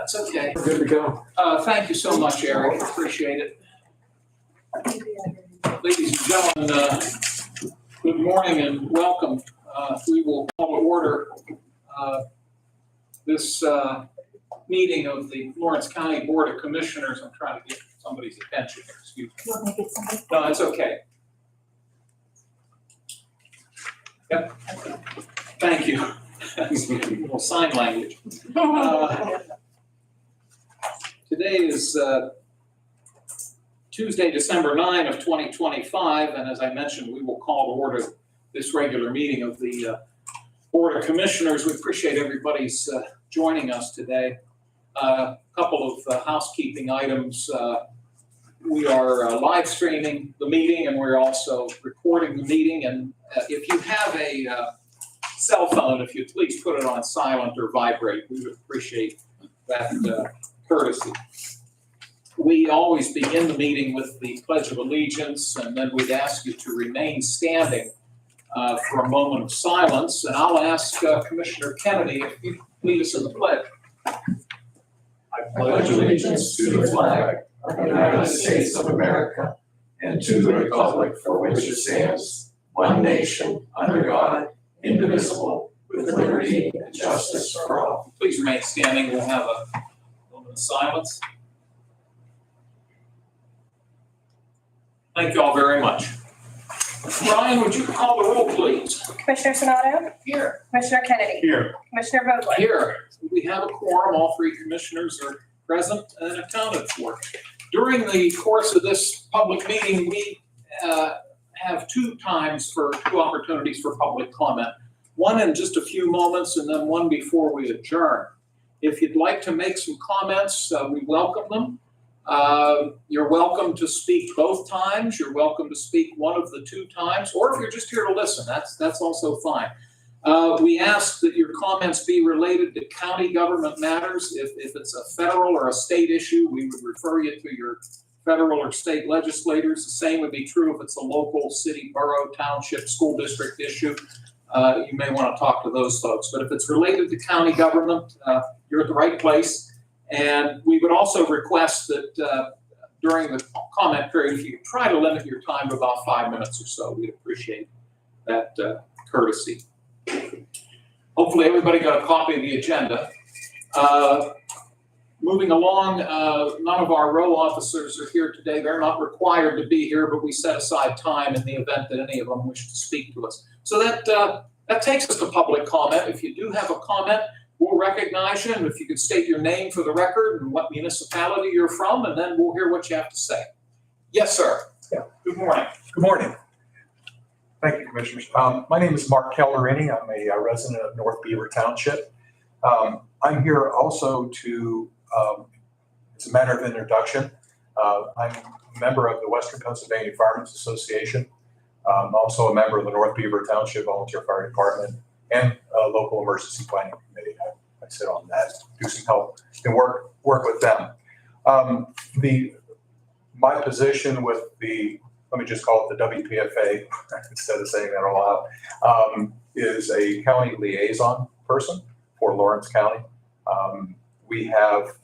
That's okay. We're good to go. Thank you so much, Eric. Appreciate it. Ladies and gentlemen, good morning and welcome. We will call to order this meeting of the Lawrence County Board of Commissioners. I'm trying to get somebody's attention here, excuse me. No, it's okay. Yep. Thank you. That's a little sign language. Today is Tuesday, December 9 of 2025, and as I mentioned, we will call to order this regular meeting of the Board of Commissioners. We appreciate everybody's joining us today. A couple of housekeeping items. We are live streaming the meeting, and we're also recording the meeting. And if you have a cell phone, if you please put it on silent or vibrate, we would appreciate that courtesy. We always begin the meeting with the Pledge of Allegiance, and then we'd ask you to remain standing for a moment of silence. And I'll ask Commissioner Kennedy if you lead us in the pledge. I pledge allegiance to the flag of the United States of America and to the republic for which it stands, one nation, under God, indivisible, with liberty and justice for all. Please remain standing. We'll have a moment of silence. Thank you all very much. Ryan, would you call the roll, please? Commissioner Sonato? Here. Commissioner Kennedy? Here. Commissioner Vogler? Here. We have a quorum. All three commissioners are present and accounted for. During the course of this public meeting, we have two opportunities for public comment. One in just a few moments and then one before we adjourn. If you'd like to make some comments, we welcome them. You're welcome to speak both times. You're welcome to speak one of the two times, or if you're just here to listen, that's also fine. We ask that your comments be related to county government matters. If it's a federal or a state issue, we would refer you to your federal or state legislators. The same would be true if it's a local city, borough, township, school district issue. You may want to talk to those folks. But if it's related to county government, you're at the right place. And we would also request that during the comment period, if you could try to limit your time to about 5 minutes or so, we'd appreciate that courtesy. Hopefully everybody got a copy of the agenda. Moving along, none of our row officers are here today. They're not required to be here, but we set aside time in the event that any of them wish to speak to us. So that takes us to public comment. If you do have a comment, we'll recognize you, and if you could state your name for the record and what municipality you're from, and then we'll hear what you have to say. Yes, sir. Yeah. Good morning. Good morning. Thank you, Commissioners. My name is Mark Kellerini. I'm a resident of North Beaver Township. I'm here also to, as a matter of introduction, I'm a member of the Western Pennsylvania Firemen's Association. I'm also a member of the North Beaver Township Volunteer Fire Department and local emergency planning committee. I sit on that, do some help and work with them. My position with let me just call it the WPFA instead of saying that aloud, is a county liaison person for Lawrence County. We have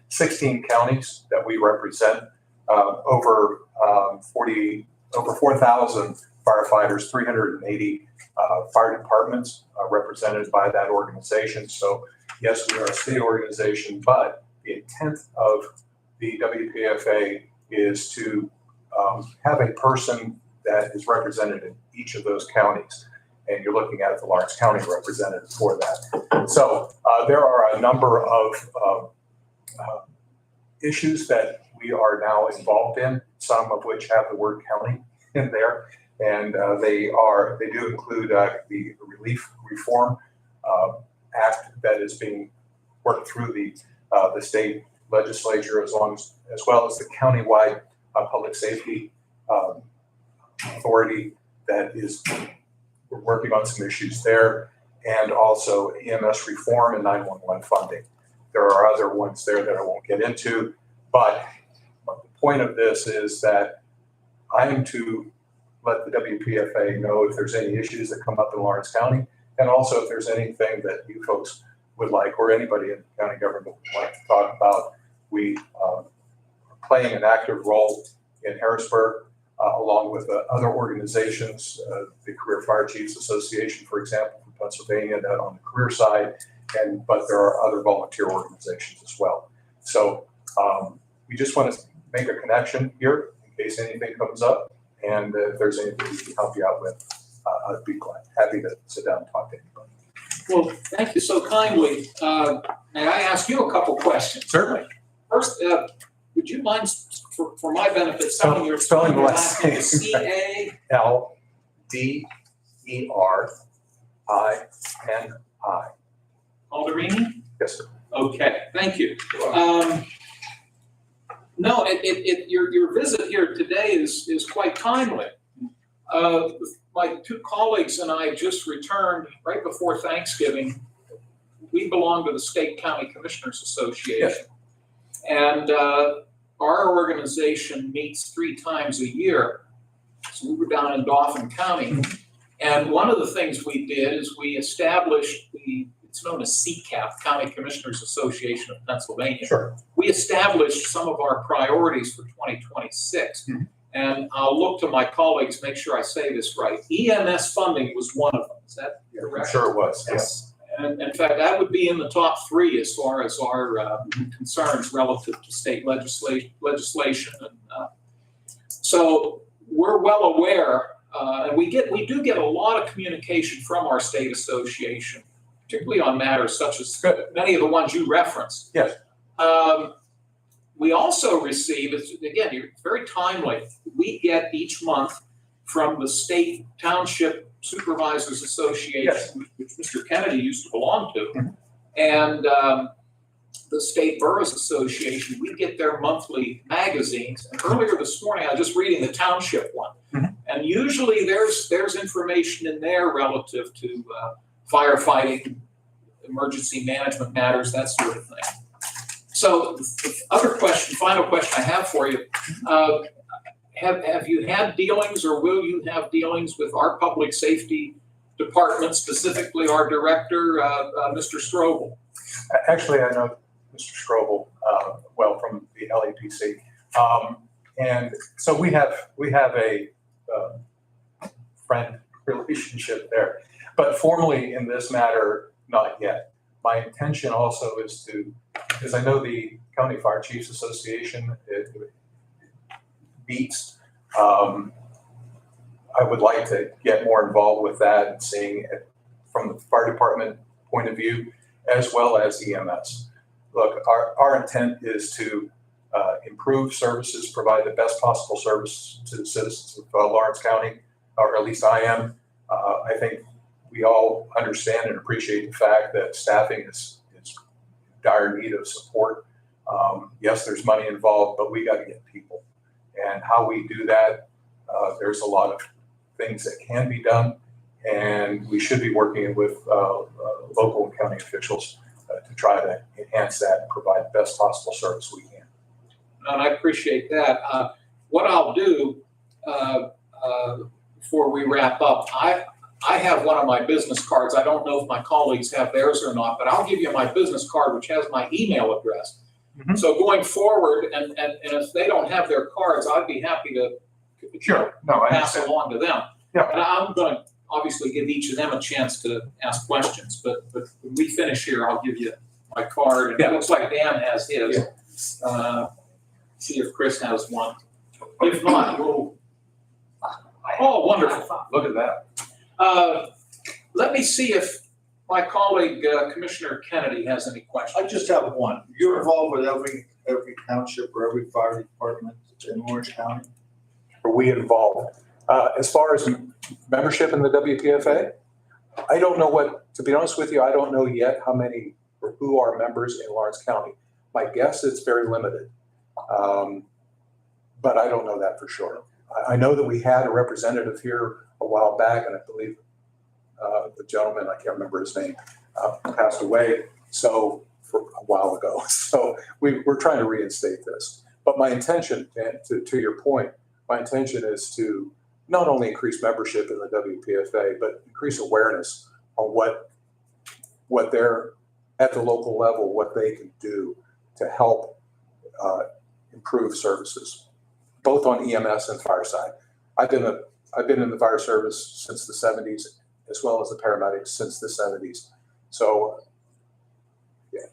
16 counties that we represent, over 4,000 firefighters, 380 fire departments represented by that organization. So yes, we are a state organization, but the intent of the WPFA is to have a person that is represented in each of those counties. And you're looking at the Lawrence County representative for that. So there are a number of issues that we are now involved in, some of which have the word county in there. And they do include the Relief Reform Act that is being worked through the state legislature, as well as the countywide public safety authority that is working on some issues there, and also EMS reform and 911 funding. There are other ones there that I won't get into, but the point of this is that I am to let the WPFA know if there's any issues that come up in Lawrence County, and also if there's anything that you folks would like, or anybody in county government would like to talk about, we are playing an active role in Harrisburg, along with other organizations, the Career Fire Chiefs Association, for example, from Pennsylvania, that on the career side, but there are other volunteer organizations as well. So we just want to make a connection here in case anything comes up, and if there's anything we can help you out with, I'd be happy to sit down and talk to anybody. Well, thank you so kindly. May I ask you a couple questions? Certainly. First, would you mind, for my benefit, spelling your Spelling the last name. C-A? L-D-E-R-I-N-I. Calderini? Yes, sir. Okay, thank you. No, your visit here today is quite timely. My two colleagues and I just returned right before Thanksgiving. We belong to the State County Commissioners Association. And our organization meets 3 times a year. So we were down in Dauphin County. And one of the things we did is we established it's known as CCAP, County Commissioners Association of Pennsylvania. Sure. We established some of our priorities for 2026. Mhm. And I'll look to my colleagues, make sure I say this right. EMS funding was one of them. Is that correct? I'm sure it was, yes. And in fact, that would be in the top 3 as far as our concerns relative to state legislation. And so we're well aware, and we do get a lot of communication from our state association, particularly on matters such as many of the ones you referenced. Yes. We also receive, again, you're very timely, we get each month from the State Township Supervisors Association, Yes. which Mr. Kennedy used to belong to, Mhm. and the State Boroughs Association, we get their monthly magazines. And earlier this morning, I was just reading the township one. Mhm. And usually there's information in there relative to firefighting, emergency management matters, that sort of thing. So the final question I have for you, have you had dealings or will you have dealings with our public safety department, specifically our director, Mr. Strobel? Actually, I know Mr. Strobel well from the LAPC. And so we have a friend relationship there. But formally in this matter, not yet. My intention also is because I know the County Fire Chiefs Association meets. I would like to get more involved with that and seeing it from the fire department point of view, as well as EMS. Look, our intent is to improve services, provide the best possible service to the citizens of Lawrence County, or at least I am. I think we all understand and appreciate the fact that staffing is in dire need of support. Yes, there's money involved, but we got to get people. And how we do that, there's a lot of things that can be done, and we should be working with local and county officials to try to enhance that and provide the best possible service we can. And I appreciate that. What I'll do before we wrap up, I have one of my business cards. I don't know if my colleagues have theirs or not, but I'll give you my business card, which has my email address. Mhm. So going forward, and if they don't have their cards, I'd be happy to Sure. No, I pass understand. along to them. Yeah. And I'm going to obviously give each of them a chance to ask questions, but when we finish here, I'll give you my card. And it looks like Dan has his. See if Chris has one. If not, we'll. Oh, wonderful. Look at that. Let me see if my colleague, Commissioner Kennedy, has any questions. I just have one. You're involved with every township or every fire department in Orange County? Are we involved? As far as membership in the WPFA, I don't know to be honest with you, I don't know yet how many or who are members in Lawrence County. My guess it's very limited, but I don't know that for sure. I know that we had a representative here a while back, and I believe the gentleman, I can't remember his name, passed away for a while ago. So we're trying to reinstate this. But my intention, to your point, my intention is to not only increase membership in the WPFA, but increase awareness on what their at the local level what they can do to help improve services, both on EMS and fire side. I've been in the fire service since the 70s, as well as the paramedics since the 70s. So yeah,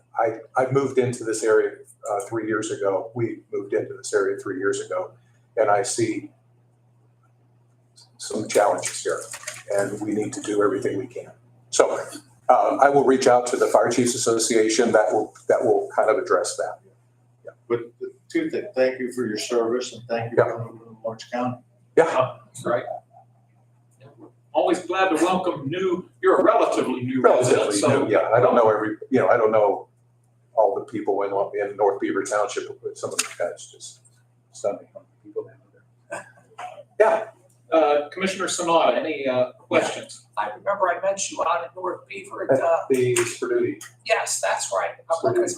I moved into this area 3 years ago. We moved into this area 3 years ago, and I see some challenges here, and we need to do everything we can. So I will reach out to the Fire Chiefs Association that will kind of address that. But the two things, thank you for your service and thank you for coming to Lawrence County. Yeah, That's right. Always glad to welcome you're a relatively new resident, relatively so. new. Yeah, I don't know I don't know all the people in North Beaver Township, but some of the guys just stunning people down there. Yeah. Commissioner Sanada, any questions? I remember I met you out in North Beaver at, The Sperduti. yes, that's right.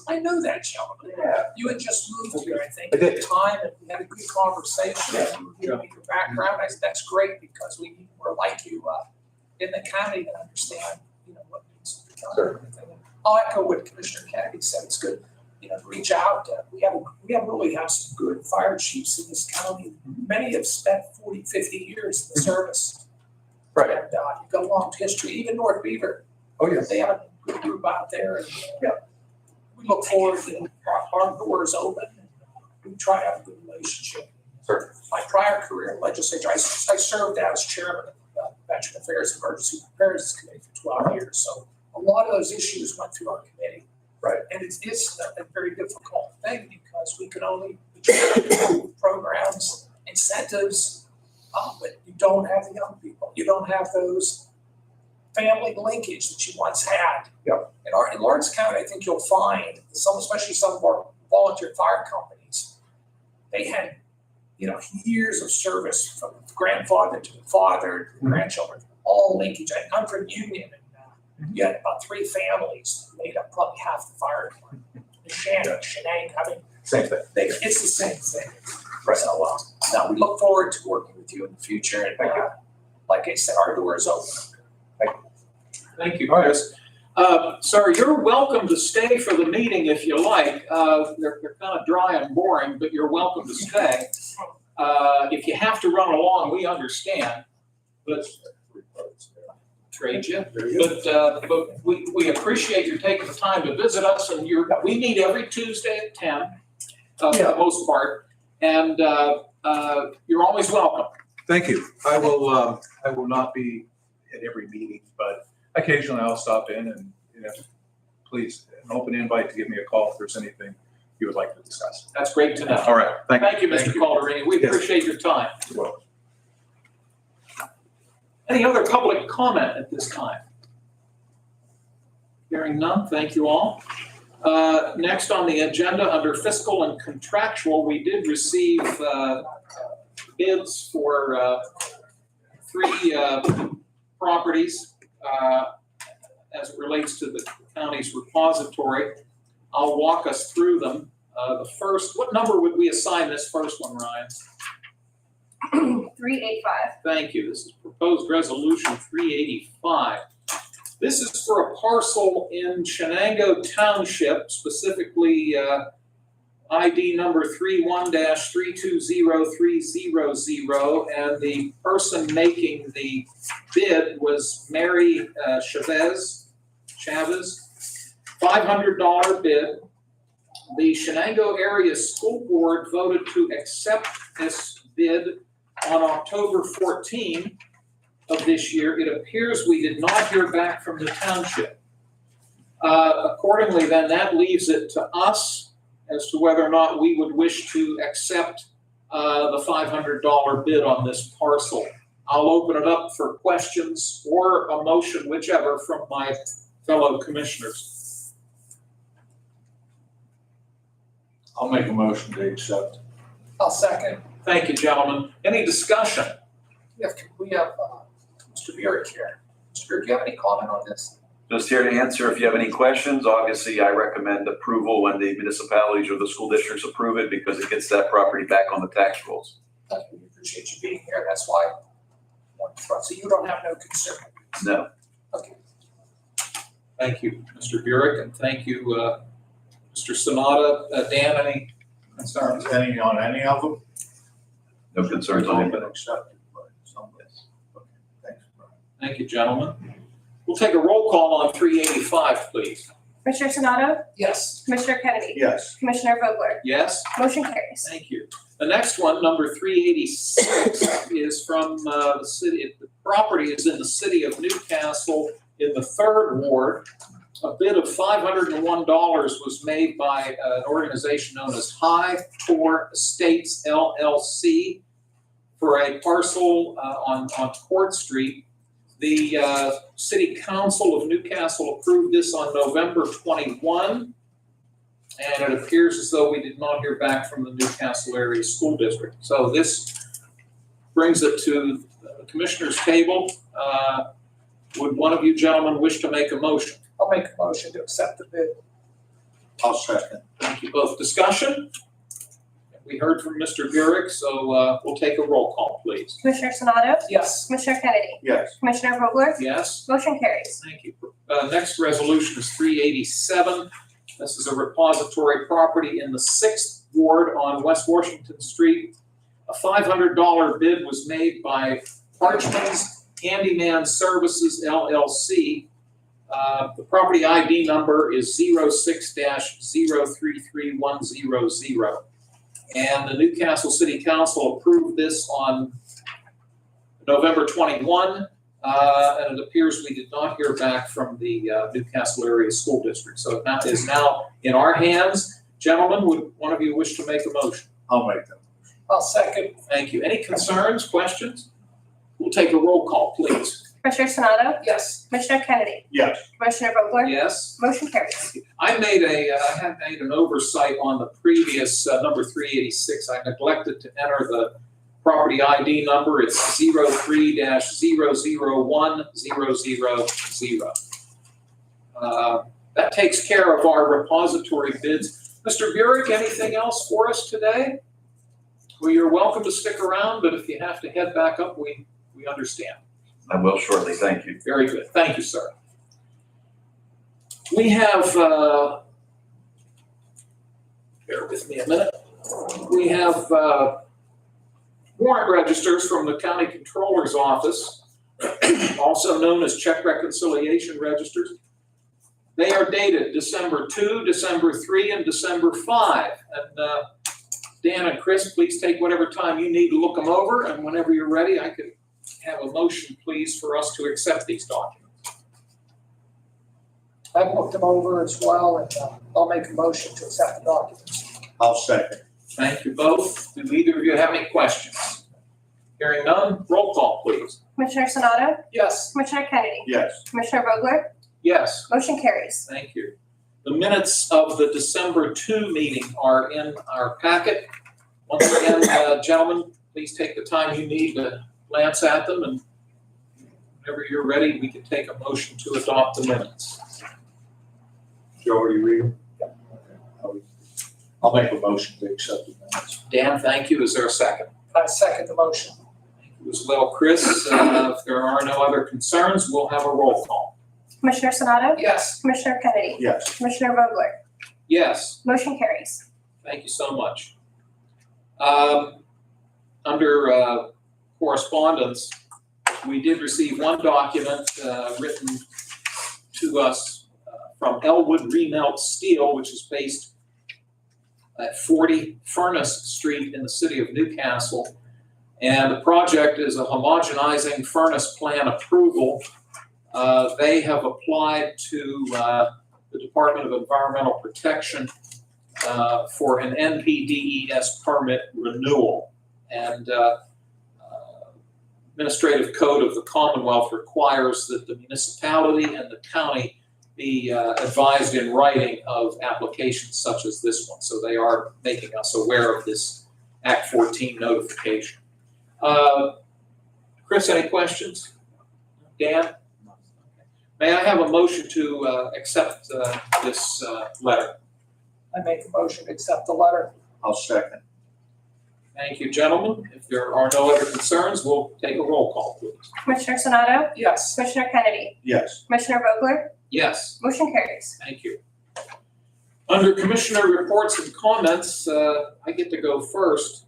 I know that gentleman. Yeah. You had just moved here, I think, I at did. the time, and we had a good conversation. Yeah. You gave me your background. That's great because we need more like you in the county to understand, what needs to be done. Sure. and everything. I'll echo what Commissioner Kennedy said. It's good, to reach out. We really have some good fire chiefs in this county. Many have spent 40, 50 years in the service. Right. And you've got a long history, even North Beaver. Oh, yes. They have a good group out there. And, Yeah. we look forward to our doors open. We try to have a good relationship. Sure. My prior career in legislature, I served as chairman of the Veteran Affairs and Emergency Preparedness Committee for 12 years. So a lot of those issues went through our committee. Right. And it's a very difficult thing because we can only improve programs, incentives, but you don't have the young people. You don't have those family linkage that you once had. Yeah. In Lawrence County, I think you'll find especially some of our volunteer fire companies, they had, years of service from grandfather to the father to the grandchildren, all linkage. I'm from Union, and you had about 3 families made up probably half the fire department. Shannon, Same thing. it's the same thing. Right. So, now we look forward to working with you in the future. And Thank you. like I said, our door is open. Thank you, All right. Chris. Sir, you're welcome to stay for the meeting if you like. They're kind of dry and boring, but you're welcome to stay. If you have to run along, we understand, but trade you. But we appreciate you taking the time to visit us, and we meet every Tuesday at 10, for the most part, and you're always welcome. Thank you. I will not be at every meeting, but occasionally I'll stop in and, please, an open invite to give me a call if there's anything you would like to discuss. That's great to know. All right. Thank you, Mr. Calderini. We Yes. appreciate your time. You're welcome. Any other public comment at this time? Hearing none, thank you all. Next on the agenda, under fiscal and contractual, we did receive bids for 3 properties as it relates to the county's repository. I'll walk us through them. The first, what number would we assign this first one, Ryan? 385. Thank you. This is proposed resolution 385. This is for a parcel in Shenango Township, specifically ID number 31-320300, and the person making the bid was Mary Chavez, $500 bid. The Shenango Area School Board voted to accept this bid on October 14 of this year. It appears we did not hear back from the township. Accordingly, then that leaves it to us as to whether or not we would wish to accept the $500 bid on this parcel. I'll open it up for questions or a motion, whichever, from my fellow commissioners. I'll make a motion to accept. I'll second. Thank you, gentlemen. Any discussion? We have Mr. Burek here. Mr. Burek, do you have any comment on this? Just here to answer if you have any questions. Obviously, I recommend approval when the municipalities or the school districts approve it because it gets that property back on the tax rolls. We appreciate you being here. That's why I want to throw. So you don't have no concern. No. Okay. Thank you, Mr. Burek, and thank you, Mr. Sanada. Dan, any concerns? Any on any of them? No concerns on it. Been accepted by some. Okay, thanks, Brian. Thank you, gentlemen. We'll take a roll call on 385, please. Commissioner Sonato? Yes. Commissioner Kennedy? Yes. Commissioner Vogler? Yes? Motion carries. Thank you. The next one, number 386, is from the city. The property is in the city of Newcastle in the 3rd Ward. A bid of $501 was made by an organization known as High Core Estates LLC for a parcel on Court Street. The City Council of Newcastle approved this on November 21. And it appears as though we did not hear back from the Newcastle Area School District. So this brings it to the Commissioner's table. Would one of you gentlemen wish to make a motion? I'll make a motion to accept the bid. I'll second. Thank you both. Discussion? We heard from Mr. Burek, so we'll take a roll call, please. Commissioner Sonato? Yes. Commissioner Kennedy? Yes. Commissioner Vogler? Yes? Motion carries. Thank you. Next resolution is 387. This is a repository property in the 6th Ward on West Washington Street. A $500 bid was made by Parchman's Handyman Services LLC. The property ID number is 06-033100. And the Newcastle City Council approved this on November 21. And it appears we did not hear back from the Newcastle Area School District. So that is now in our hands. Gentlemen, would one of you wish to make a motion? I'll make that. I'll second. Thank you. Any concerns, questions? We'll take a roll call, please. Commissioner Sonato? Yes. Commissioner Kennedy? Yes. Commissioner Vogler? Yes? Motion carries. I had made an oversight on the previous number 386. I neglected to enter the property ID number. It's 03-001-000. That takes care of our repository bids. Mr. Burek, anything else for us today? Well, you're welcome to stick around, but if you have to head back up, we understand. I will shortly, thank you. Very good. Thank you, sir. We have, bear with me a minute. We have warrant registers from the County Controller's Office, also known as check reconciliation registers. They are dated December 2, December 3, and December 5. And Dan and Chris, please take whatever time you need to look them over, and whenever you're ready, I could have a motion, please, for us to accept these documents. I've looked them over as well, and I'll make a motion to accept the documents. I'll second. Thank you both. Do either of you have any questions? Hearing none, roll call, please. Commissioner Sonato? Yes. Commissioner Kennedy? Yes. Commissioner Vogler? Yes, Motion carries. thank you. The minutes of the December 2 meeting are in our packet. Once again, gentlemen, please take the time you need to glance at them, and whenever you're ready, we can take a motion to adopt the minutes. Joe, are you reading? I'll make a motion to accept the minutes. Dan, thank you. Is there a second? I second the motion. Thank you as well, Chris. If there are no other concerns, we'll have a roll call. Commissioner Sonato? Yes. Commissioner Kennedy? Yes. Commissioner Vogler? Yes. Motion carries. Thank you so much. Under correspondence, we did receive one document written to us from Elwood Remelt Steel, which is based at 40 Furnace Street in the city of Newcastle. And the project is a homogenizing furnace plan approval. They have applied to the Department of Environmental Protection for an NPDES permit renewal. And Administrative Code of the Commonwealth requires that the municipality and the county be advised in writing of applications such as this one. So they are making us aware of this Act 14 notification. Chris, any questions? Dan? May I have a motion to accept this letter? I make a motion to accept the letter. I'll second. Thank you, gentlemen. If there are no other concerns, we'll take a roll call, please. Commissioner Sonato? Yes. Commissioner Kennedy? Yes. Commissioner Vogler? Yes. Motion carries. Thank you. Under Commissioner reports and comments, I get to go first.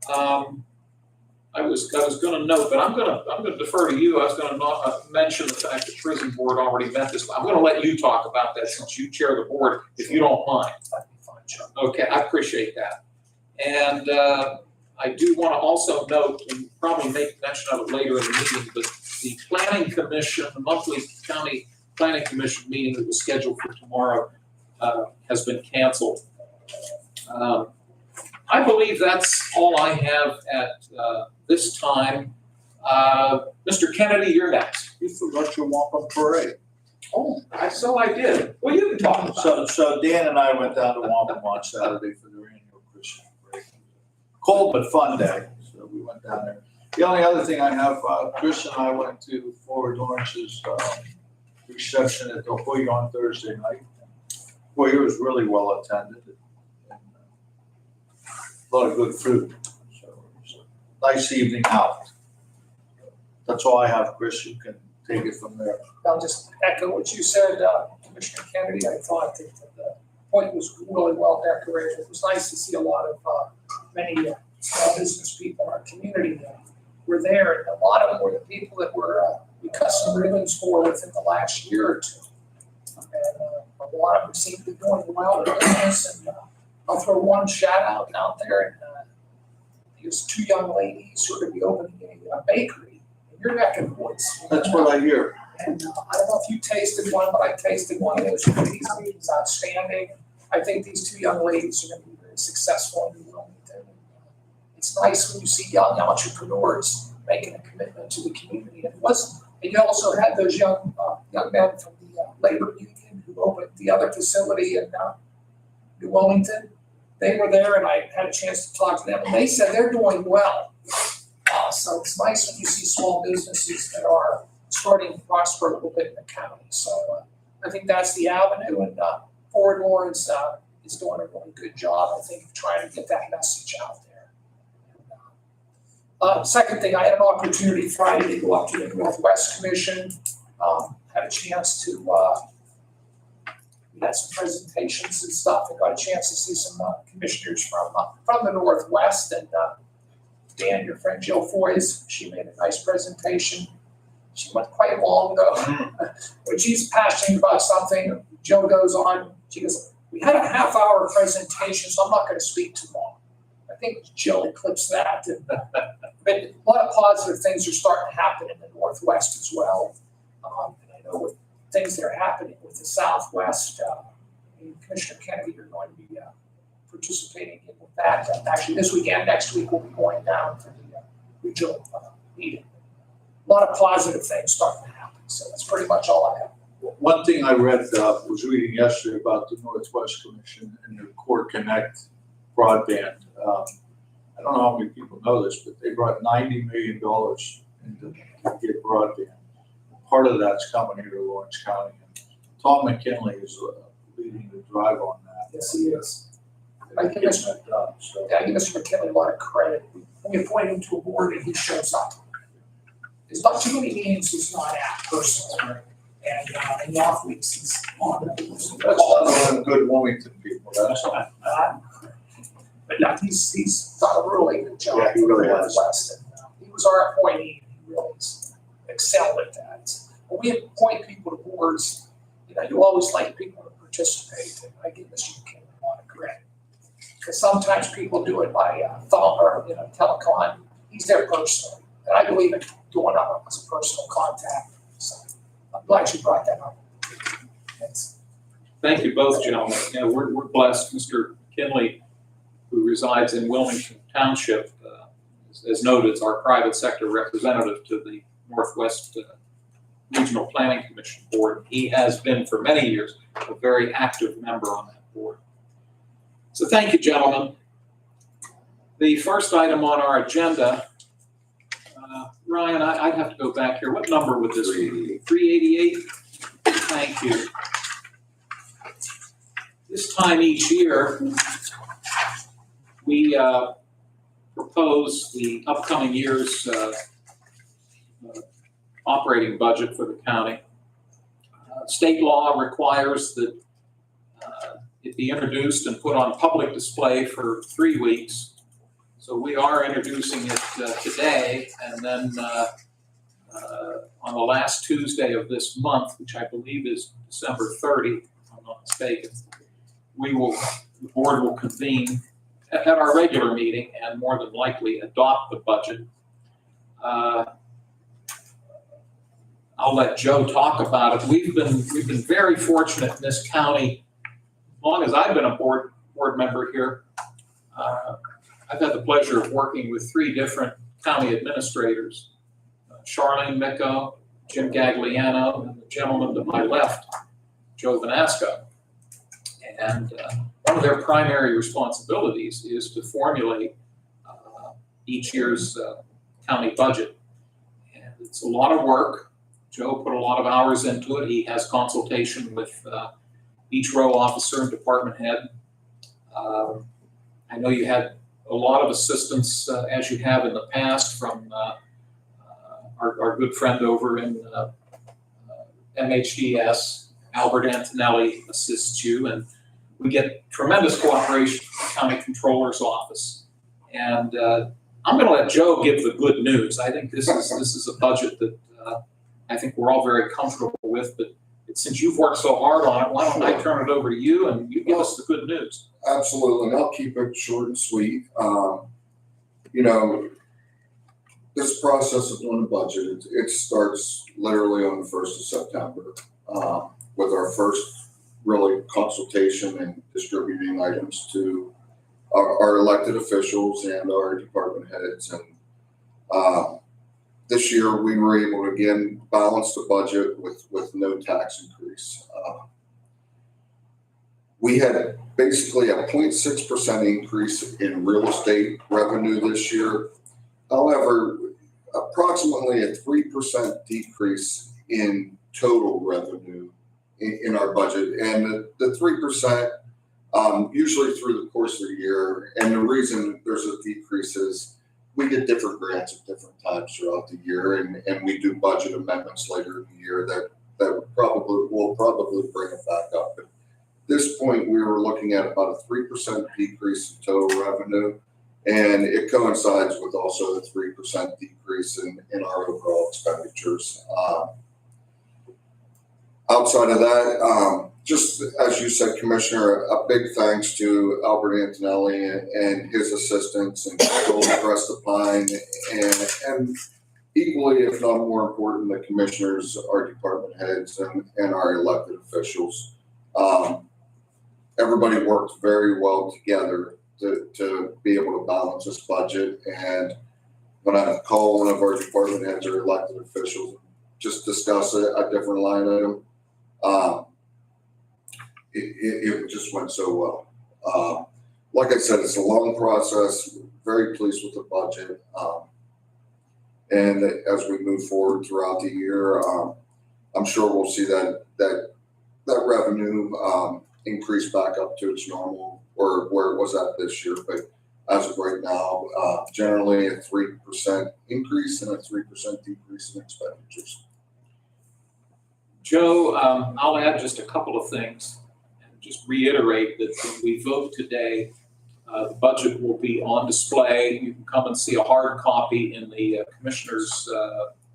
I was gonna note, but I'm gonna defer to you. I was gonna not mention the fact that prison board already met this. I'm gonna let you talk about that since you chair the board, if you don't mind. That'd be fine, Chuck. Okay, I appreciate that. And I do want to also note, and probably make mention of it later in the meeting, but the planning commission, the monthly county planning commission meeting that was scheduled for tomorrow has been canceled. I believe that's all I have at this time. Mr. Kennedy, you're next. You forgot your wampum parade. Oh, so I did. Well, you can talk about it. So Dan and I went down to Wampum on Saturday for their annual Christmas parade. Cold but fun day, so we went down there. The only other thing I have, Chris and I went to Forward Lawrence's reception at the Hoy on Thursday night. Boy, it was really well attended. And, a lot of good food, so it was a nice evening out. That's all I have, Chris, you can take it from there. I'll just echo what you said, Commissioner Kennedy. I thought that the point was really well decorated. It was nice to see a lot of, many small business people in our community that were there. And a lot of them were the people that we cut some ribbons for within the last year or two. And a lot of them seem to be doing well in business. And I'll throw one shout out there. And there's two young ladies who are going to be opening a bakery in your neck of the woods. That's what I hear. And I don't know if you tasted one, but I tasted one of those cookies. I mean, it was outstanding. I think these two young ladies are going to be very successful in Wilmington. It's nice when you see young entrepreneurs making a commitment to the community. And you also had those young men from the labor union who opened the other facility in New Wilmington. They were there, and I had a chance to talk to them, and they said they're doing well. So it's nice when you see small businesses that are starting to prosper a little bit in the county. So I think that's the avenue, and Forward Lawrence is doing a really good job, I think, of trying to get that message out there. Second thing, I had an opportunity Friday to go up to the Northwest Commission, had a chance to, we had some presentations and stuff. I got a chance to see some commissioners from the Northwest, and Dan, your friend Jill Foys, she made a nice presentation. She went quite long though, but she's passionate about something. Jill goes on, she goes, we had a half-hour presentation, so I'm not going to speak too long. I think Jill eclipsed that. But a lot of positive things are starting to happen in the Northwest as well. And I know with things that are happening with the Southwest, Commissioner Kennedy, you're going to be participating in with that. Actually, this weekend, next week, we'll be going down for the regional meeting. A lot of positive things starting to happen. So that's pretty much all I have. One thing I read, was reading yesterday about the Northwest Commission and their Core Connect broadband. I don't know how many people know this, but they brought $90 million into to get broadband. Part of that's coming here to Lawrence County. And Tom McKinley is leading the drive on that. Yes, he is. I And think getting that done, so. I give Mr. McKinley a lot of credit. We appoint him to a board and he shows up. There's not too many meetings he's not at personally. And in the off weeks, he's on. That's one of them good Wilmington people, that's all. But no, he's done a really good job. Yeah, he really for has. Northwest, and he was our appointee, and he really excelled at that. When we appoint people to boards, you always like people to participate, and I give Mr. McKinley a lot of credit. Because sometimes people do it by phone or telecon. He's there personally, and I believe in doing it as a personal contact. So I'm glad you brought that up. Thanks. Thank you both, gentlemen. Yeah, we're blessed. Mr. Kinley, who resides in Wilmington Township, as noted, is our private sector representative to the Northwest Regional Planning Commission Board. He has been for many years a very active member on that board. So thank you, gentlemen. The first item on our agenda, Ryan, I'd have to go back here. What number would this be? 388? Thank you. This time each year, we propose the upcoming year's operating budget for the county. State law requires that it be introduced and put on public display for 3 weeks. So we are introducing it today, and then on the last Tuesday of this month, which I believe is December 30, if I'm not mistaken, the board will convene at our regular meeting and more than likely adopt the budget. I'll let Joe talk about it. We've been very fortunate in this county. As long as I've been a board member here, I've had the pleasure of working with 3 different county administrators, Charlene Micco, Jim Gagliano, and the gentleman to my left, Joe Vanasco. And one of their primary responsibilities is to formulate each year's county budget. And it's a lot of work. Joe put a lot of hours into it. He has consultation with each row officer and department head. I know you had a lot of assistance, as you have in the past, from our good friend over in MHDS. Albert Antonelli assists you, and we get tremendous cooperation from the county controller's office. And I'm going to let Joe give the good news. I think this is a budget that I think we're all very comfortable with, but since you've worked so hard on it, why don't I turn it over to you and you give us the good news? Absolutely, and I'll keep it short and sweet. This process of doing a budget, it starts literally on the 1st of September with our first really consultation and distributing items to our elected officials and our department heads. And this year we were able to again balance the budget with no tax increase. We had basically a 0.6% increase in real estate revenue this year. However, approximately a 3% decrease in total revenue in our budget. And the 3% usually through the course of the year. And the reason there's a decrease is we get different grants at different times throughout the year. And we do budget amendments later in the year that will probably bring it back up. But at this point, we were looking at about a 3% decrease in total revenue. And it coincides with also the 3% decrease in our overall expenditures. Outside of that, just as you said, Commissioner, a big thanks to Albert Antonelli and his assistants and Joel Crestapine, and equally, if not more important, the commissioners, our department heads, and our elected officials. Everybody worked very well together to be able to balance this budget. And when I call one of our department heads or elected officials, just discuss a different line item, it just went so well. Like I said, it's a long process. Very pleased with the budget. And as we move forward throughout the year, I'm sure we'll see that revenue increase back up to its normal or where it was at this year. But as of right now, generally a 3% increase and a 3% decrease in expenditures. Joe, I'll add just a couple of things and just reiterate that when we vote today, the budget will be on display. You can come and see a hard copy in the commissioner's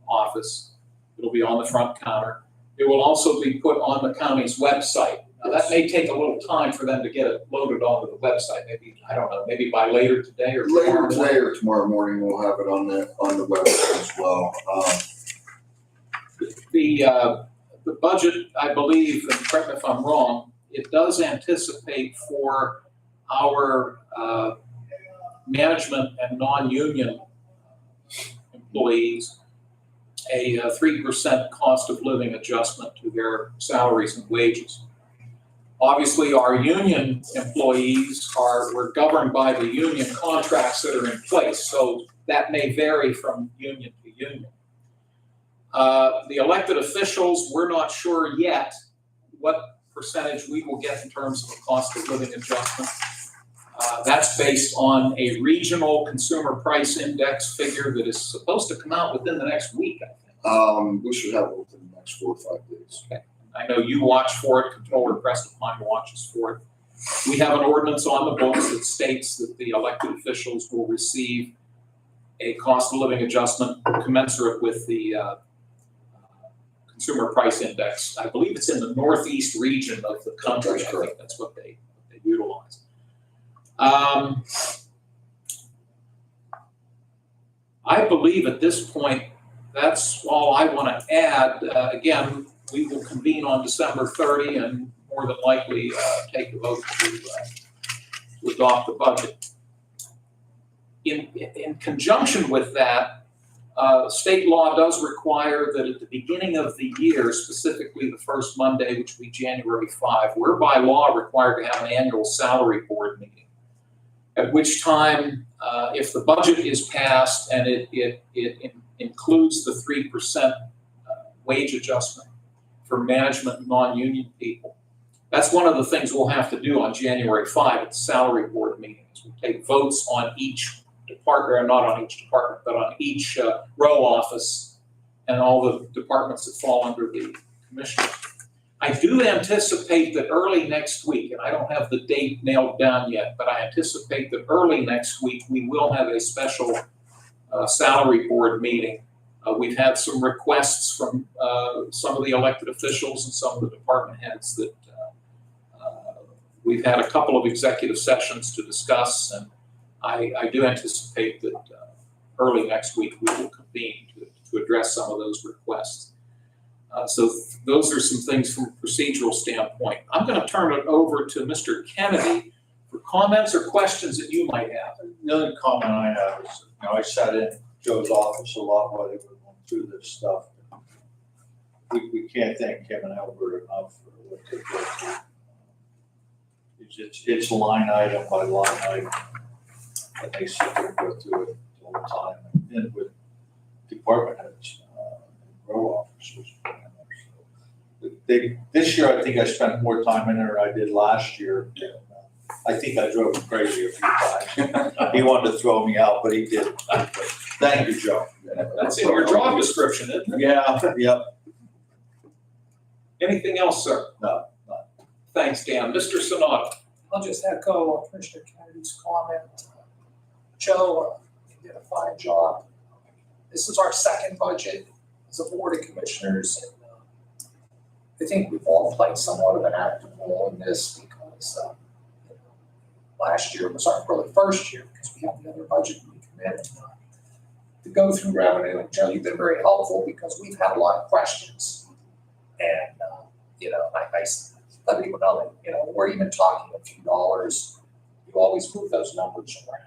office. It'll be on the front counter. It will also be put on the county's website. Now, that may take a little time for them to get it loaded onto the website. Maybe, I don't know, maybe by later today or later today or tomorrow morning, we'll have it on the website as well. The budget, I believe, and correct me if I'm wrong, it does anticipate for our management and non-union employees a 3% cost of living adjustment to their salaries and wages. Obviously, our union employees we're governed by the union contracts that are in place, so that may vary from union to union. The elected officials, we're not sure yet what percentage we will get in terms of a cost of living adjustment. That's based on a regional consumer price index figure that is supposed to come out within the next week, I think. We should have it within the next 4 or 5 days. Okay. I know you watch for it, Controller Preston Pine watches for it. We have an ordinance on the books that states that the elected officials will receive a cost of living adjustment commensurate with the consumer price index. I believe it's in the northeast region of the country. I think that's what they utilize. I believe at this point, that's all I want to add. Again, we will convene on December 30 and more than likely take a vote to adopt the budget. In conjunction with that, state law does require that at the beginning of the year, specifically the first Monday, which will be January 5, we're by law required to have an annual salary board meeting. At which time, if the budget is passed and it includes the 3% wage adjustment for management and non-union people, that's one of the things we'll have to do on January 5 at the salary board meetings. We take votes on each department, or not on each department, but on each row office and all the departments that fall under the commissioner. I do anticipate that early next week, and I don't have the date nailed down yet, but I anticipate that early next week we will have a special salary board meeting. We've had some requests from some of the elected officials and some of the department heads that we've had a couple of executive sessions to discuss, and I do anticipate that early next week we will convene to address some of those requests. So those are some things from a procedural standpoint. I'm going to turn it over to Mr. Kennedy for comments or questions that you might have. The other comment I have is, I sat in Joe's office a lot while they were going through this stuff. We can't thank him and Albert enough for what they did. It's line item by line item, and they sit there and go through it all the time, and with department heads, row officers. This year, I think I spent more time in there than I did last year. I think I drove him crazy a few times. He wanted to throw me out, but he didn't. Thank you, Joe. That's in your job description, isn't it? Yeah. Anything else, sir? No. Thanks, Dan. Mr. Sonato. I'll just echo Commissioner Kennedy's comment. Joe, you did a fine job. This is our second budget as a board of commissioners. And I think we've all played somewhat of an active role in this because last year was our really first year because we had the other budget we committed to go through revenue. And Joe, you've been very helpful because we've had a lot of questions. And, I let people know that, we're even talking a few dollars. You always move those numbers around.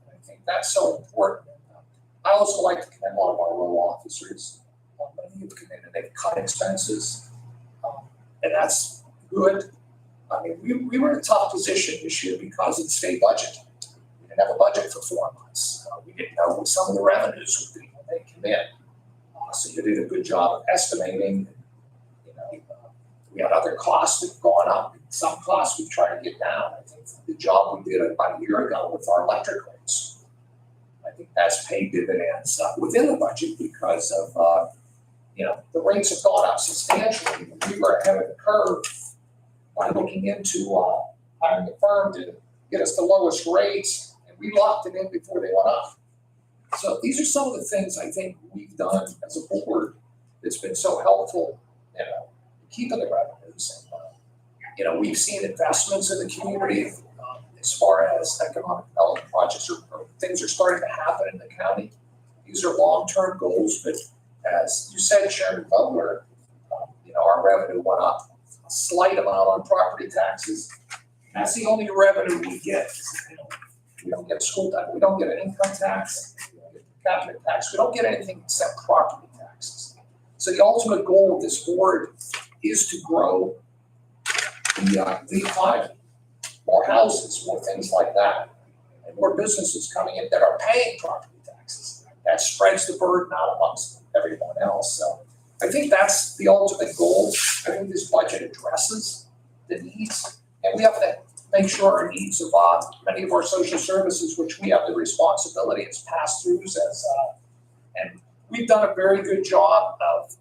And I think that's so important. And, I also like to commend a lot of our row officers. Many have come in and they've cut expenses. And that's good. I mean, we were in a tough position this year because of the state budget. We didn't have a budget for 4 months. We didn't know what some of the revenues would be when they come in. So you did a good job of estimating. We had other costs that have gone up. Some costs we've tried to get down. I think the job we did about a year ago with our electric rates, I think that's paid dividends within the budget because of, the rates have gone up substantially. We were ahead of the curve by looking into hiring a firm to get us the lowest rates, and we locked it in before they went up. So these are some of the things I think we've done as a board that's been so helpful, keeping the revenues. And, we've seen investments in the community as far as economic development projects or things are starting to happen in the county. These are long-term goals, but as you said, Chairman Vogler, our revenue went up a slight amount on property taxes. That's the only revenue we get. We don't get school tax, we don't get an income tax, we don't get capital tax, we don't get anything except property taxes. So the ultimate goal of this board is to grow the economy, more houses, more things like that, and more businesses coming in that are paying property taxes. That spreads the burden out amongst everyone else. So I think that's the ultimate goal. I think this budget addresses the needs, and we have to make sure our needs of many of our social services, which we have the responsibility as pass-throughs, and we've done a very good job of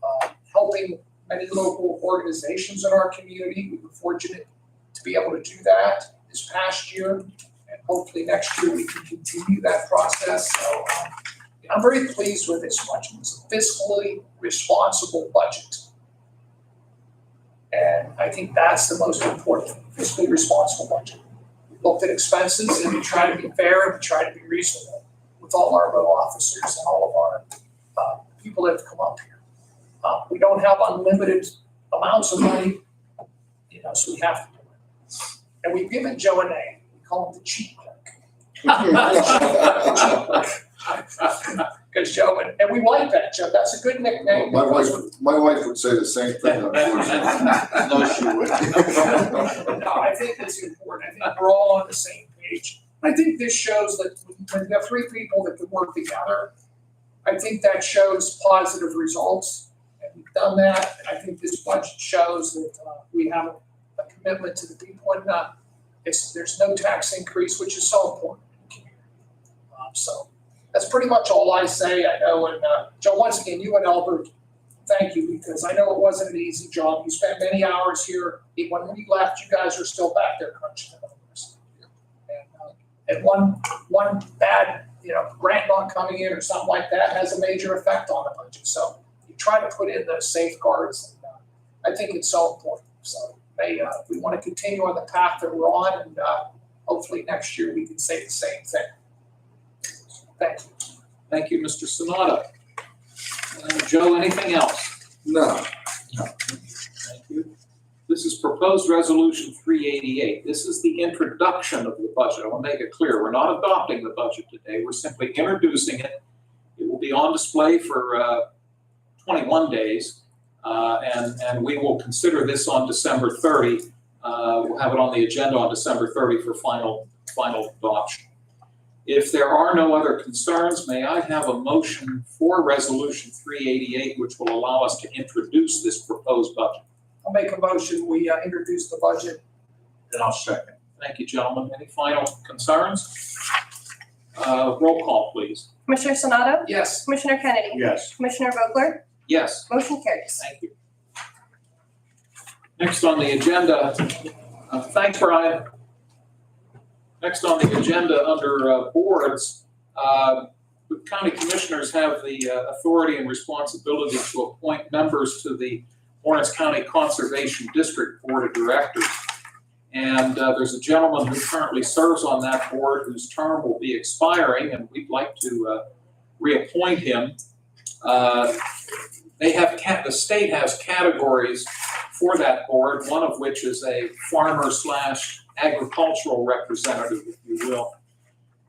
helping many local organizations in our community. We were fortunate to be able to do that this past year, and hopefully next year we can continue that process. So I'm very pleased with this budget. It's a fiscally responsible budget. And I think that's the most important, fiscally responsible budget. We looked at expenses and we try to be fair and we try to be reasonable with all our row officers and all of our people that have come up here. We don't have unlimited amounts of money, so we have to do it. And we've given Joe a name. We call him the cheat clerk. Because Joe, and we like that, Joe. That's a good nickname. My wife would say the same thing. No, she wouldn't. No, I think it's important. I think we're all on the same page. I think this shows that when you have three people that can work together, I think that shows positive results. And we've done that. I think this budget shows that we have a commitment to the people, and there's no tax increase, which is so important in the community. So that's pretty much all I say. I know, and Joe, once again, you and Albert, thank you, because I know it wasn't an easy job. You spent many hours here. When we left, you guys were still back there crunching the numbers. And one bad, grant not coming in or something like that has a major effect on the budget. So you try to put in those safeguards, and I think it's so important. So we want to continue on the path that we're on, and hopefully next year we can say the same thing. Thank you. Thank you, Mr. Sanada. Joe, anything else? No. Thank you. This is proposed resolution 388. This is the introduction of the budget. I want to make it clear, we're not adopting the budget today. We're simply introducing it. It will be on display for 21 days, and we will consider this on December 30. We'll have it on the agenda on December 30 for final adoption. If there are no other concerns, may I have a motion for resolution 388, which will allow us to introduce this proposed budget? I'll make a motion. We introduce the budget. And I'll second. Thank you, gentlemen. Any final concerns? Roll call, please. Commissioner Sonato? Yes. Commissioner Kennedy? Yes. Commissioner Vogler? Yes, Motion carries. thank you. Next on the agenda, thanks, Brian. Next on the agenda under boards, the county commissioners have the authority and responsibility to appoint members to the Lawrence County Conservation District Board of Directors. And there's a gentleman who currently serves on that board whose term will be expiring, and we'd like to reappoint him. The state has categories for that board, one of which is a farmer/agricultural representative, if you will.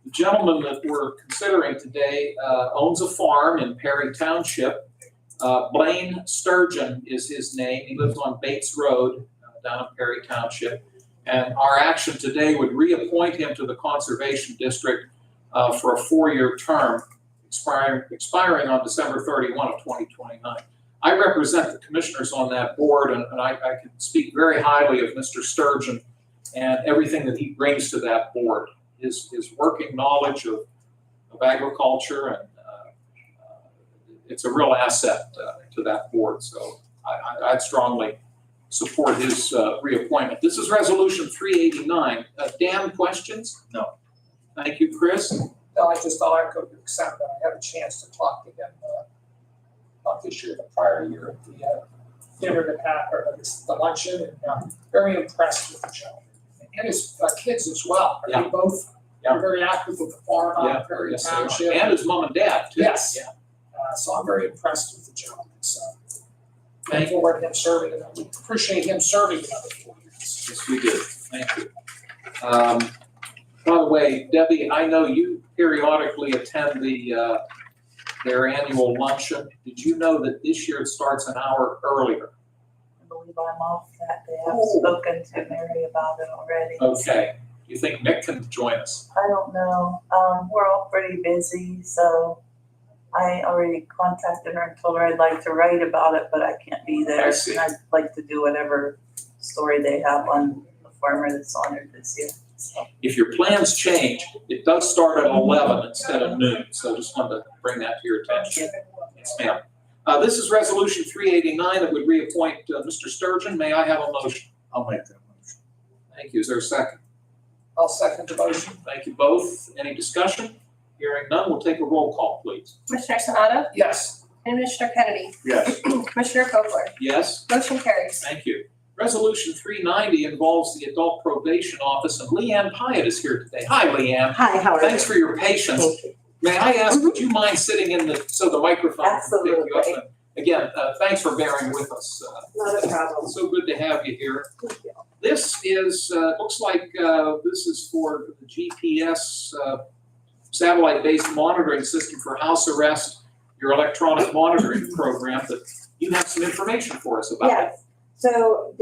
The gentleman that we're considering today owns a farm in Perry Township. Blaine Sturgeon is his name. He lives on Bates Road down in Perry Township. And our action today would reappoint him to the Conservation District for a 4-year term, expiring on December 31 of 2029. I represent the commissioners on that board, and I can speak very highly of Mr. Sturgeon and everything that he brings to that board. His working knowledge of agriculture, and it's a real asset to that board. So I'd strongly support his reappointment. This is resolution 389. Dan, questions? No. Thank you, Chris. No, I just thought I'd go to accept that. I had a chance to talk to him, not this year, the prior year at the dinner that happened, or the luncheon, and very impressed with the gentleman. And his kids as well. Yeah. They both are very active with the farm out in Perry Yes, Township. and his mom and dad, too. Yes. Yeah. So I'm very impressed with the gentleman. So looking forward to him serving, and we appreciate him serving another 4 years. Yes, we do. Thank you. By the way, Debbie, I know you periodically attend their annual luncheon. Did you know that this year it starts an hour earlier? I believe I'm off that day. I've Oh. spoken to Mary about it already. Okay. Do you think Nick can join us? I don't know. We're all pretty busy, so I already contacted her and told her I'd like to write about it, but I can't be there. I see. And I'd like to do whatever story they have on the farmer that's honored this year. So, If your plans change, it does start at 11 instead of noon. So just wanted to bring that to your attention. Yes, ma'am. This is Resolution 389 that would reappoint Mr. Sturgeon. May I have a motion? I'll make that motion. Thank you. Is there a second? I'll second the motion. Thank you both. Any discussion? Hearing none, we'll take a roll call, please. Commissioner Sonato? Yes. Commissioner Kennedy? Yes. Commissioner Vogler? Yes? Motion carries. Thank you. Resolution 390 involves the Adult Probation Office, and Leanne Pyatt is here today. Hi, Leanne. Hi, how are you? Thanks for your patience. Thank you. May I ask, would you mind sitting in so the microphone can pick you up? Absolutely. And Again, thanks for bearing with us. Not a problem. So good to have you here. Thank you. This is, looks like this is for the GPS satellite-based monitoring system for house arrest, your electronic monitoring program, that you have some information for us about. Yes, so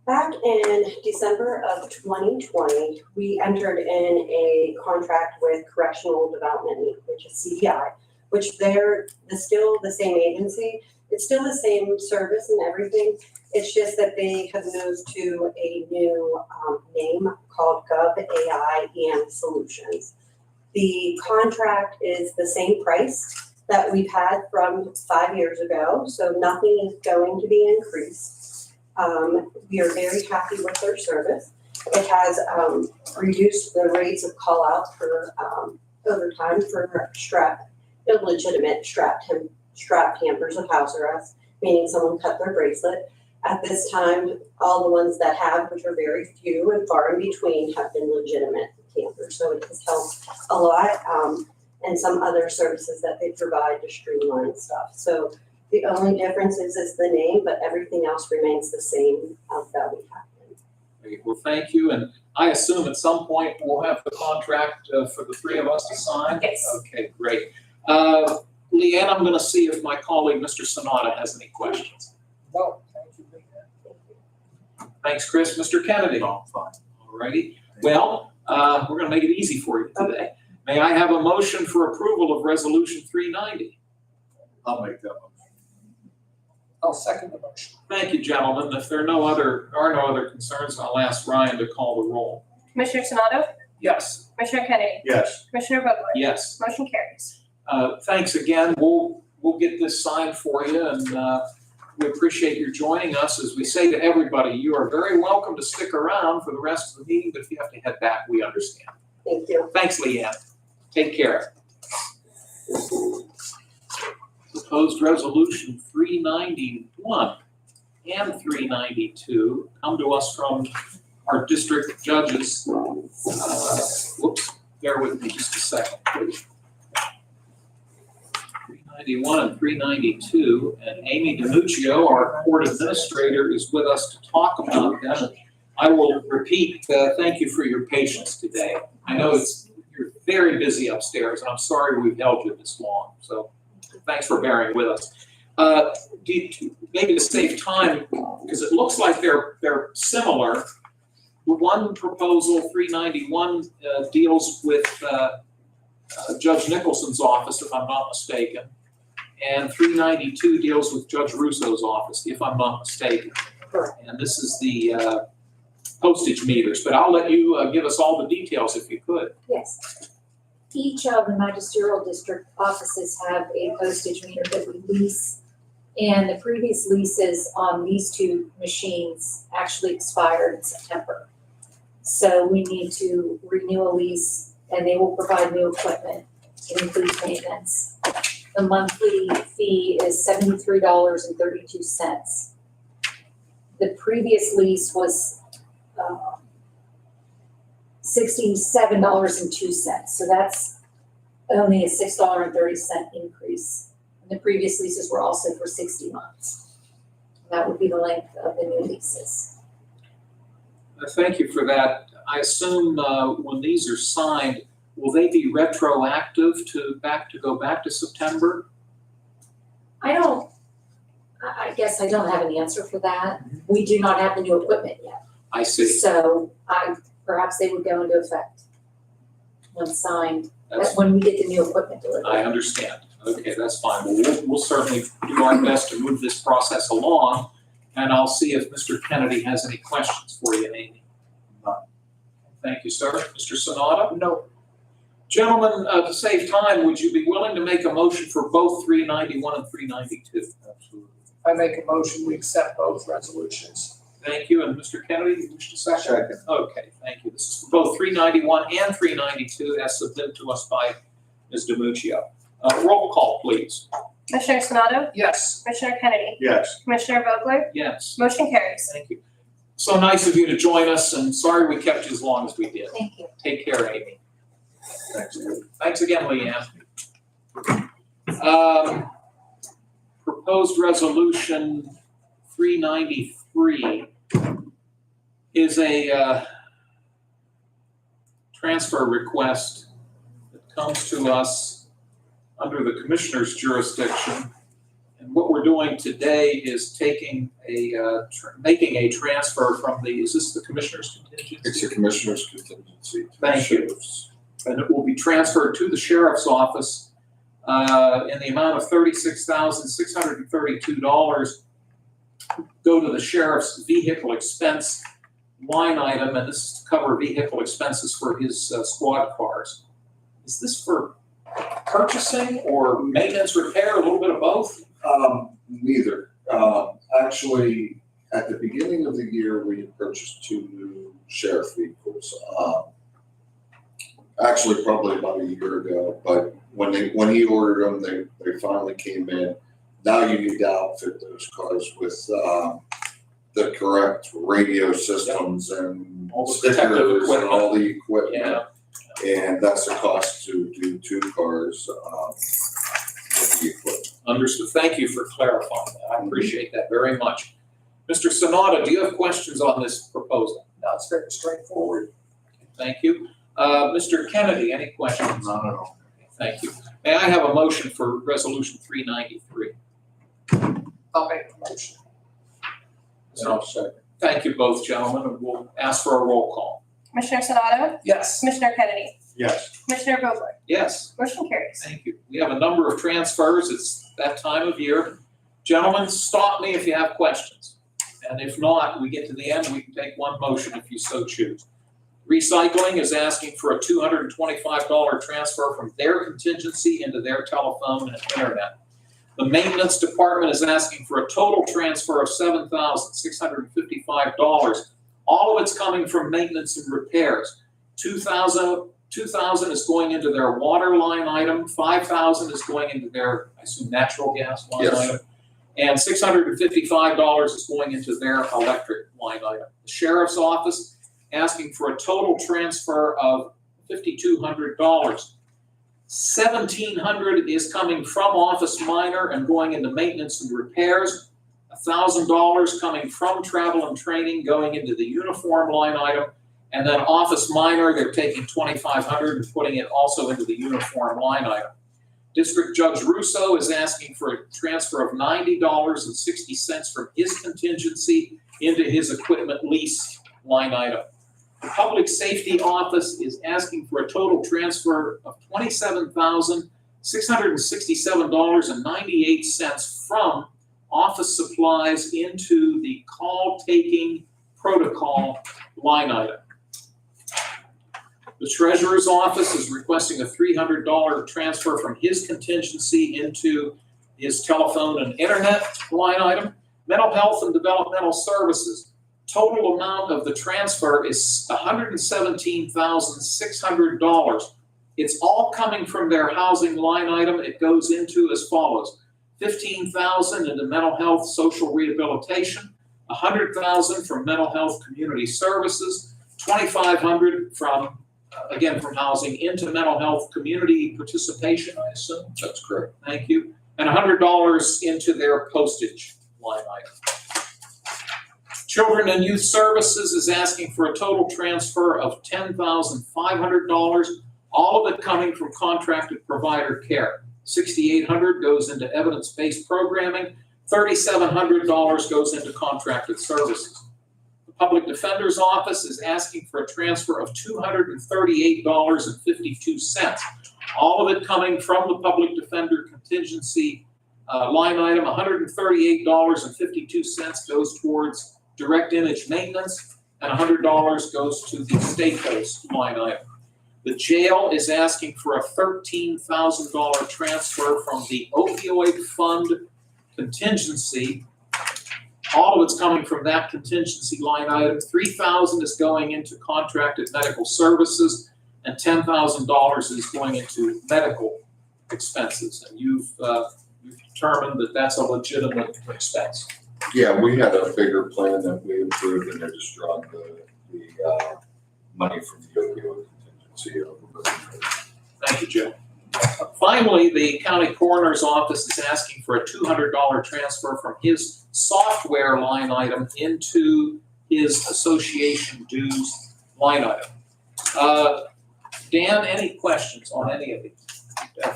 back in December of 2020, we entered in a contract with Correctional Development, Inc., which is CDI, which still the same agency. It's still the same service and everything. It's just that they have moved to a new name called GovAI EM Solutions. The contract is the same price that we've had from 5 years ago, so nothing is going to be increased. We are very happy with their service. It has reduced the rates of call out for overtime for illegitimate strap tampers of house arrest, meaning someone cut their bracelet. At this time, all the ones that have, which are very few and far in between, have been legitimate tampers. So it has helped a lot, and some other services that they provide to streamline stuff. So the only difference is the name, but everything else remains the same that we have been. Great. Well, thank you, and I assume at some point we'll have the contract for the three of us to sign? Yes. Okay, great. Leanne, I'm gonna see if my colleague, Mr. Sonata, has any questions. No, thank you, Leanne. Thanks, Chris. Mr. Kennedy? No, I'm fine. All righty. Well, we're gonna make it easy for you today. May I have a motion for approval of Resolution 390? I'll make that motion. I'll second the motion. Thank you, gentlemen. If there are no other concerns, I'll ask Ryan to call the roll. Commissioner Sonato? Yes. Commissioner Kennedy? Yes. Commissioner Vogler? Yes. Motion carries. Thanks again. We'll get this signed for you, and we appreciate your joining us. As we say to everybody, you are very welcome to stick around for the rest of the meeting, but if you have to head back, we understand. Thank you. Thanks, Leanne. Take care. Proposed Resolution 391 and 392 come to us from our district judges. Whoops, bear with me just a second, please. 391 and 392, and Amy DiNuccio, our court administrator, is with us to talk about them. I will repeat, thank you for your patience today. I know you're very busy upstairs, and I'm sorry we've held you this long, so thanks for bearing with us. Maybe to save time, because it looks like they're similar. One proposal, 391, deals with Judge Nicholson's office, if I'm not mistaken, and 392 deals with Judge Russo's office, if I'm not mistaken. Correct. And this is the postage meters, but I'll let you give us all the details if you could. Yes. Each of the magisterial district offices have a postage meter that we lease. And the previous leases on these two machines actually expired in September. So we need to renew a lease, and they will provide new equipment. It includes maintenance. The monthly fee is $73.32. The previous lease was $67.02. So that's only a $6.30 increase. And the previous leases were also for 60 months. That would be the length of the new leases. Thank you for that. I assume when these are signed, will they be retroactive to go back to September? I guess I don't have an answer for that. We do not have the new equipment yet. I see. So perhaps they would go into effect when signed, That's, when we get the new equipment delivered. I understand. Okay, that's fine. Well, we'll certainly do our best to move this process along, and I'll see if Mr. Kennedy has any questions for you, Amy. Thank you, sir. Mr. Sonata? No. Gentlemen, to save time, would you be willing to make a motion for both 391 and 392? Absolutely. I make a motion, we accept both resolutions. Thank you. And Mr. Kennedy, you wish to second? Second. Okay, thank you. This is for both 391 and 392 as submitted to us by Ms. DiMuccio. Roll call, please. Commissioner Sonato? Yes. Commissioner Kennedy? Yes. Commissioner Vogler? Yes, Motion carries. thank you. So nice of you to join us, and sorry we kept you as long as we did. Thank you. Take care, Amy. Thanks. Thanks again, Leanne. Proposed resolution 393 is a transfer request that comes to us under the commissioner's jurisdiction. And what we're doing today is taking making a transfer from is this the commissioner's contingency? It's a commissioner's contingency. Thank you. And it will be transferred to the sheriff's office in the amount of $36,632. Go to the sheriff's vehicle expense line item, and this is to cover vehicle expenses for his squad cars. Is this for purchasing or maintenance, repair, a little bit of both? Neither. Actually, at the beginning of the year, we had purchased 2 new sheriff vehicles. Actually, probably about a year ago, but when he ordered them, they finally came in. Now you need to outfit those cars with the correct radio systems and All the protective stickers and equipment. all the equipment. Yeah. And that's the cost to do 2 cars with the equipment. Understood. Thank you for clarifying that. I appreciate that very much. Mr. Sonata, do you have questions on this proposal? No, it's very straightforward. Thank you. Mr. Kennedy, any questions? Not at all. Thank you. May I have a motion for resolution 393? I'll make the motion. And I'll second. Thank you both, gentlemen, and we'll ask for a roll call. Commissioner Sonato? Yes. Commissioner Kennedy? Yes. Commissioner Vogler? Yes, Motion carries. thank you. We have a number of transfers. It's that time of year. Gentlemen, stop me if you have questions. And if not, we get to the end, we can take one motion if you so choose. Recycling is asking for a $225 transfer from their contingency into their telephone and internet. The maintenance department is asking for a total transfer of $7,655. All of it's coming from maintenance and repairs. $2,000 is going into their water line item, $5,000 is going into their, I assume, natural gas line Yes. item, and $655 is going into their electric line item. The sheriff's office asking for a total transfer of $5,200. $1,700 is coming from office minor and going into maintenance and repairs. $1,000 coming from travel and training going into the uniform line item. And then office minor, they're taking $2,500 and putting it also into the uniform line item. District Judge Russo is asking for a transfer of $90.60 from his contingency into his equipment lease line item. The Public Safety Office is asking for a total transfer of $27,667.98 from office supplies into the call-taking protocol line item. The Treasurer's Office is requesting a $300 transfer from his contingency into his telephone and internet line item. Mental Health and Developmental Services, total amount of the transfer is $117,600. It's all coming from their housing line item. It goes into as follows: $15,000 into mental health social rehabilitation, $100,000 from mental health community services, $2,500 from, again, from housing into mental health community participation, I assume. That's correct. Thank you. And $100 into their postage line item. Children and Youth Services is asking for a total transfer of $10,500, all of it coming from contracted provider care. $6,800 goes into evidence-based programming, $3,700 goes into contracted services. The Public Defender's Office is asking for a transfer of $238.52, all of it coming from the Public Defender contingency line item. $138.52 goes towards direct image maintenance, and $100 goes to the State Coast line item. The jail is asking for a $13,000 transfer from the opioid fund contingency. All of it's coming from that contingency line item. $3,000 is going into contracted medical services, and $10,000 is going into medical expenses. And you've determined that that's a legitimate expense. Yeah, we had a bigger plan that we approved and they're just drawing the money from the opioid contingency over. Thank you, Jim. Finally, the county coroner's office is asking for a $200 transfer from his software line item into his association dues line item. Dan, any questions on any of these?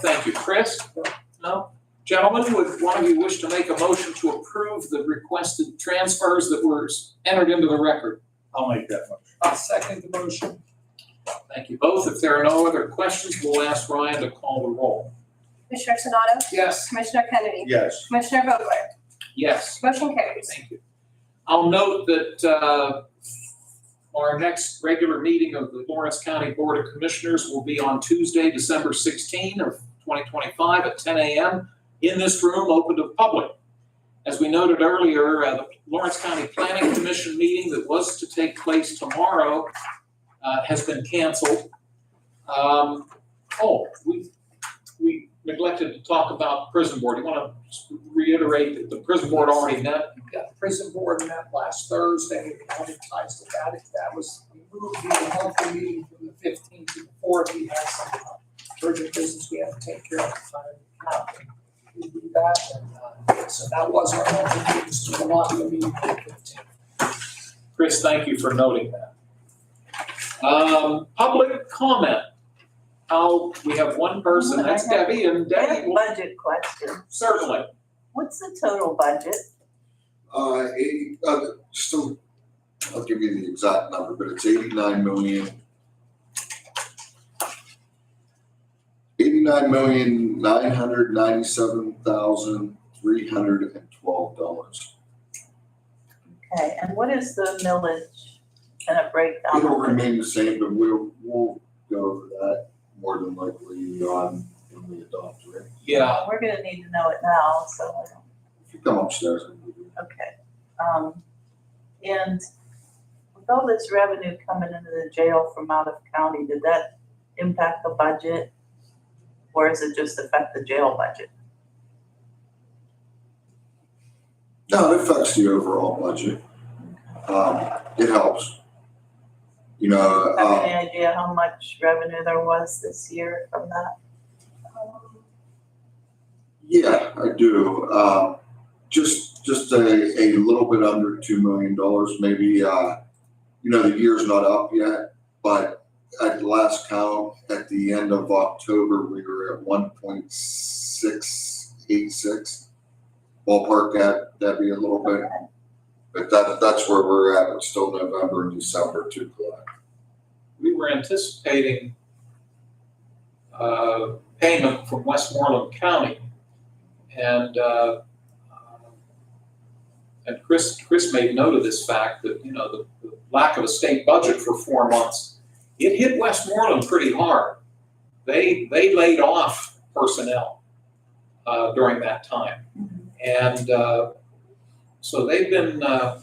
Thank you. Chris? No? Gentlemen, would one of you wish to make a motion to approve the requested transfers that were entered into the record? I'll make that motion. I'll second the motion. Thank you both. If there are no other questions, we'll ask Ryan to call the roll. Commissioner Sonato? Yes. Commissioner Kennedy? Yes. Commissioner Vogler? Yes. Motion carries. Thank you. I'll note that our next regular meeting of the Lawrence County Board of Commissioners will be on Tuesday, December 16 of 2025 at 10 a.m. in this room, open to the public. As we noted earlier, the Lawrence County Planning Commission meeting that was to take place tomorrow has been canceled. We neglected to talk about prison board. You want to reiterate that the prison board already met? Yeah, the prison board met last Thursday, we advertised about it. That was, we moved the monthly meeting from the 15th to the 4th. We had some urgent business we had to take care of. We do that, and so that was our monthly meeting, so we'll not be meeting on the 15th. Chris, thank you for noting that. Public comment. We have one person, that's Debbie, and I have Debbie a will budget question. certainly. What's the total budget? I'll give you the exact number, but it's 89,997,312. Okay, and what is the millage? Can it break down? It'll remain the same, but we'll go over that more than likely when we adopt it. Yeah, We're gonna need to know it now, so I don't. If you come upstairs, I'll give you. Okay. And with all this revenue coming into the jail from out of county, did that impact the budget? Or does it just affect the jail budget? No, it affects the overall budget. It helps. You know, Have any idea how much revenue there was this year from that? yeah, I do. Just a little bit under $2 million, maybe. The year's not up yet, but at last count, at the end of October, we were at 1.686. Ballpark that, that'd be a little bit. But that's where we're at. It's still November and December to collect. we were anticipating payment from Westmoreland County. And Chris made note of this fact that, the lack of a state budget for 4 months, it hit Westmoreland pretty hard. They laid off personnel during that time. And so they've been a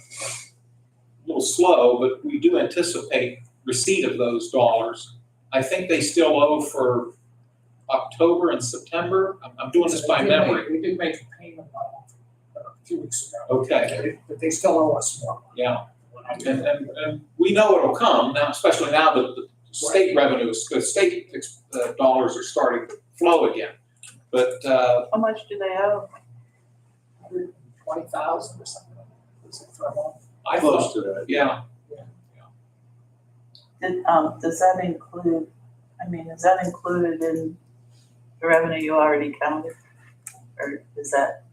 little slow, but we do anticipate receipt of those dollars. I think they still owe for October and September. I'm doing this by memory. We did make a payment a few weeks ago. Okay, But they still owe us more. yeah. And we know it'll come now, especially now that the state revenues, the state dollars are starting to flow again. But How much do they owe? 120,000 or something. Was it for a month? I Close thought, to that. yeah, Does that include, is that included in the revenue you already counted? Or is that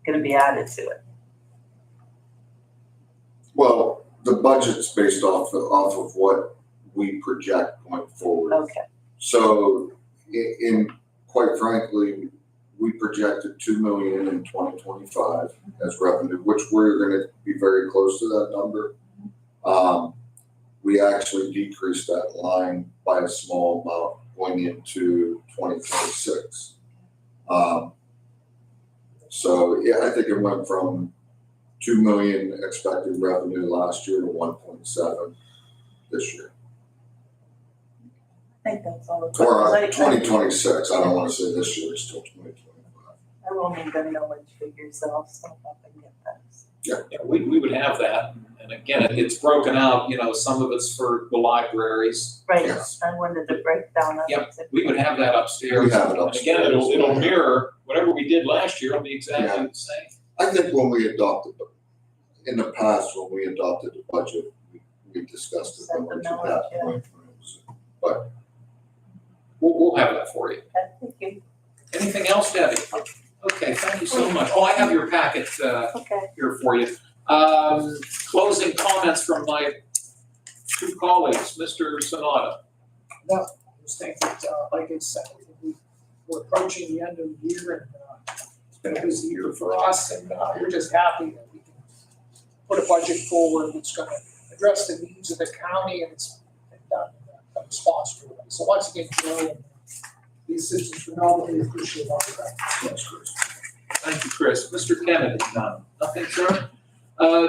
gonna be added to it? Well, the budget's based off of what we project going forward. Okay, So quite frankly, we projected $2 million in 2025 as revenue, which we're gonna be very close to that number. we actually decreased that line by a small amount going into 2026. So, yeah, I think it went from 2 million expected revenue last year to 1.7 this year. I think that's all. Or I 2026, I don't want to say this year, it's still 2025. won't need the millage figures, so I'll stop up and get those. Yeah, we would have that. And again, it's broken out, you know, some of it's for the libraries. Right, Yes. I wanted to break down. of Yep, it. We would have that upstairs. We have it And again, it'll mirror whatever we did last year, it'll be exactly Yeah. the same. I think when we adopted, in the past, when we adopted the budget, we discussed it Set the going to millage, that yeah. point. We'll have that for you. Okay, thank you. Anything else, Debbie? Okay, thank you so much. Oh, I have your packet, Okay. here for you. Closing comments from my two colleagues, Mr. Sonata. No, I just think that, like I said, we're approaching the end of the year and it's been a busy year for us and we're just happy that we can put a budget forward that's gonna address the needs of the county and it's been done in a responsible way. So once again, Joe and the assistants for Melvin, we appreciate all of that. Yes, Chris. Thank you, Chris. Mr. Kennedy? None. Nothing, sir?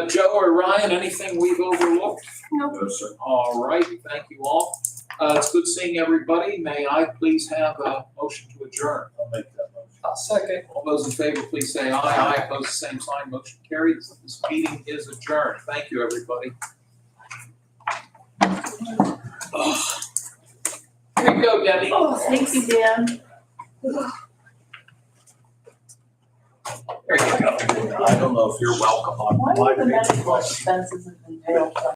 Joe or Ryan, anything we've overlooked? No, sir. All right, thank you all. It's good seeing everybody. May I please have a motion to adjourn? I'll make that motion. Second. All those in favor, please say aye. Aye, opposed, the same sign. Motion carried. This meeting is adjourned. Thank you, everybody. Here you go, Debbie. Oh, thank you, Dan. There you go. I don't know if You're welcome. on Why my are the page. medical expenses in the jail fund